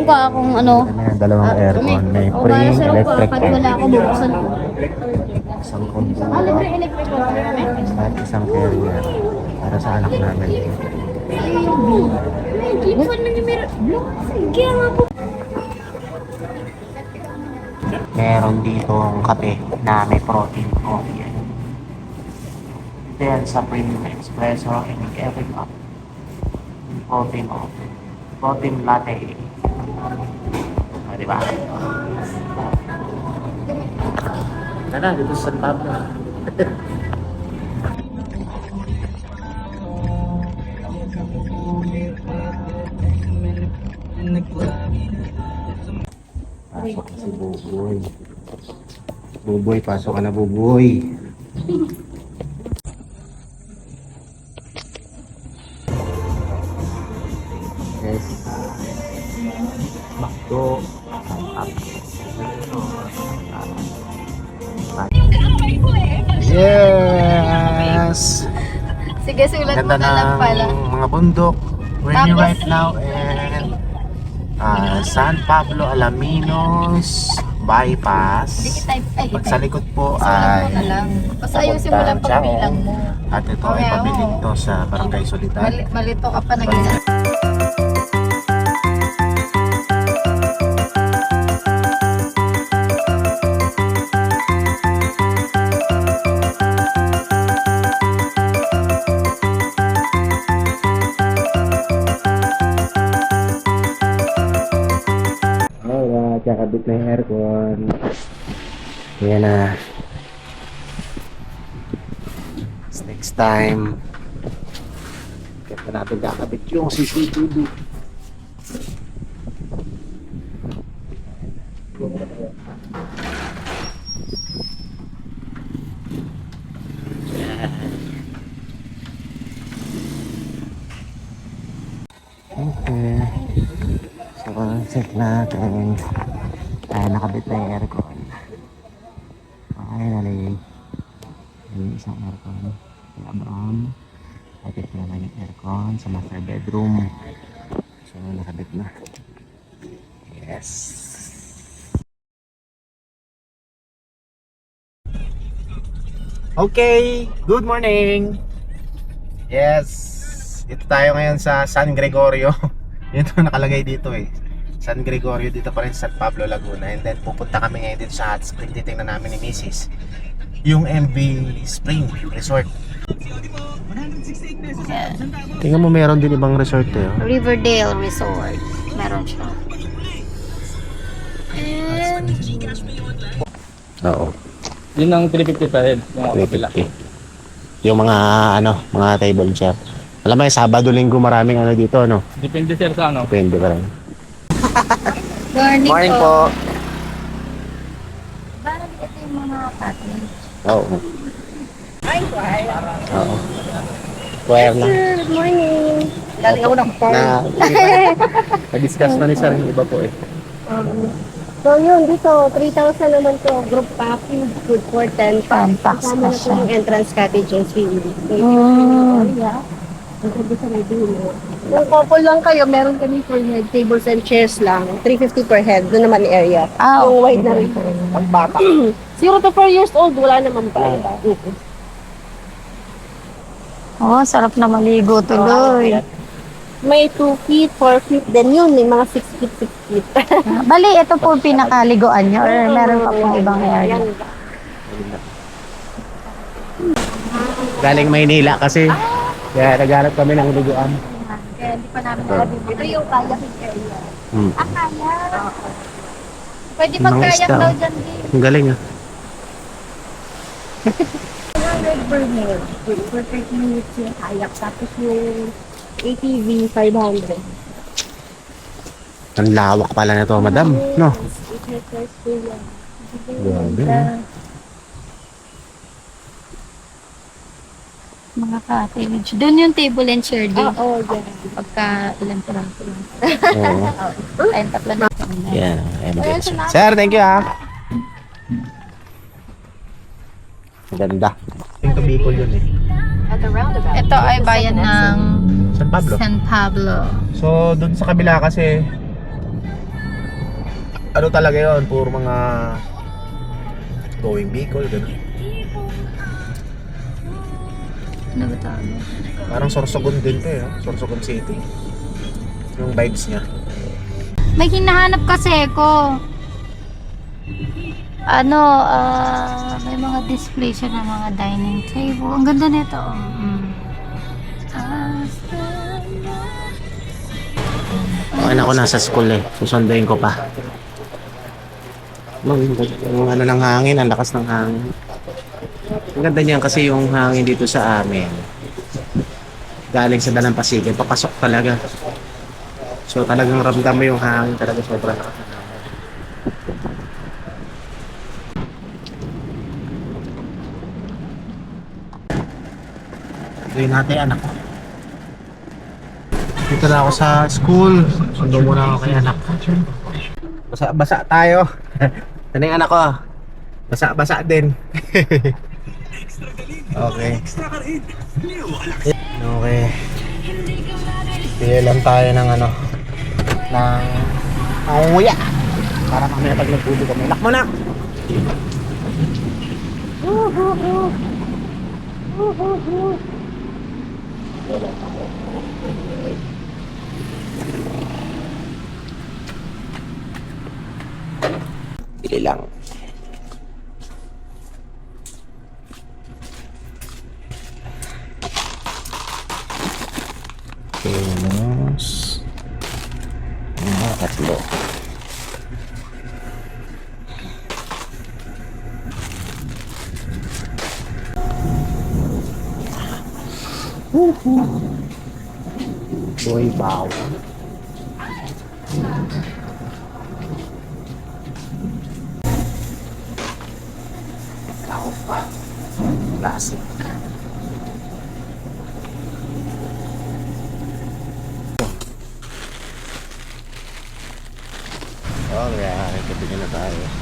ka kung ano. Ayan, dalawang aircon. May O, free para sa electric pag fan. wala ako, bubuksan ko. Isang combo. Libre electric ko kami. At isang carrier. Para sa anak namin. Buksan na niyo meron. Kaya nga po. Meron dito ang kape na may protein coffee. Then sa premium espresso, in every cup. Protein coffee. Protein latte. O, diba? Tara, dito sa San Pablo. Pasok na si Buboy. Buboy, pasok ka na, Buboy. Yes. Makdo. Yes! Sige, sulat mo Ganda na lang pala. ng mga bundok. We're here Tapos- right now in San Pablo Alaminos Bypass. Pag sa likod po Sulat mo na ay lang. Basta ayusin mo lang papuntang pagbilang mo. at ito ay Okay, pabiling oo. to sa Barangay Solidad. Malito ka pa nag-isa. Alright, kakabit na yung aircon. Yan na. Next time, kaya natin kakabit yung CCTV. Okay. So, check natin. Ay, nakabit na yung aircon. Okay, nalig. Yung isang aircon. Kay Abraham. Nakabit na naman yung aircon sa master bedroom. So, nakabit na. Yes. Okay, good morning. Yes. Dito tayo ngayon sa San Gregorio. Yun ito nakalagay dito eh. San Gregorio dito pa rin sa San Pablo, Laguna. And then pupunta kami ngayon dito sa hot spring. Titingnan namin ni Mrs. yung MV Spring Resort. Tingnan mo, meron din ibang resort eh. Riverdale Resort. Meron siya. Oo. Yun ang 350 pa rin. Yung kapila. 350. Yung mga ano, mga table chair. Alam mo, Sabado, Linggo maraming ano dito, ano? Depende sir sa ano. Depende pa rin. Morning po. po. Parang ito yung mga pattern. Oo. Oo. Choir na. Good morning. Galing ako ng farm. Na-discuss na ni Sir yung iba po eh. So yun, dito, 3,000 naman to, group package, food for 10. Pampax Kasama pa na po siya. yung entrance cottage and swimming. So, yeah. Ang ganda sa may dulo. Kung couple lang kayo, meron kami for head, tables and chairs lang. 350 per head, doon naman yung area. Ah, Yung wide na rin po, pagbata. 0 to 4 years old, wala naman pa. Oh, sarap na maligo tuloy. May 2 feet, 4 feet, then yun, may mga 6 feet, 6 feet. Bali, ito po pinakaliguan niyo or meron pa pong ibang area? Yan. Galing Maynila kasi. Kaya naghanap kami ng liguan. Kaya hindi pa namin alam. Ito yung kayaking area. Hmm. Ah, kaya? Pwede Mga magkayak isda, daw oh. dyan din. Ang galing ah. 100 per head. For 30 minutes yung kayak. Tapos yung ATV, 500. Ang lawak pala na to, madam. No? Exercise ko yan. Grabe. Mga cottage. Doon yung table and chair din. Oo, yan. Pagka ilan pa lang. Oo. Ayun, tatlo na. Yan. Emergency. Sir, thank you ah. Ang ganda. Yung Bicol yun eh. Ito ay bayan ng San Pablo. San Pablo. So, dun sa kabila kasi ano talaga yun, puro mga going Bicol, gano'n. Ano ba tawag? Parang Sorsogon din to eh, Sorsogon City. Yung vibes niya. May hinahanap kasi ko. Ano, may mga display siya ng mga dining table. Ang ganda nito. Okay na ako nasa school eh. Susunduin ko pa. Yung ano ng hangin, ang lakas ng hangin. Ang ganda niyan kasi yung hangin dito sa amin. Galing sa Dalampasigan, papasok talaga. So talagang ramdam mo yung hangin talaga, sobrang lakas ng hangin. Doon natin anak ko. Dito na ako sa school. Sundo muna ako kay anak. Basa tayo. Ano yung anak ko? Basa din. Okay. Okay. Pili lang tayo ng ano, ng panguya. Para mamaya pag nagpudo kami. Lock mo na! Pili lang. Pinos. Tatlo. Boy bao. Classic. Alright, kapigyan na tayo.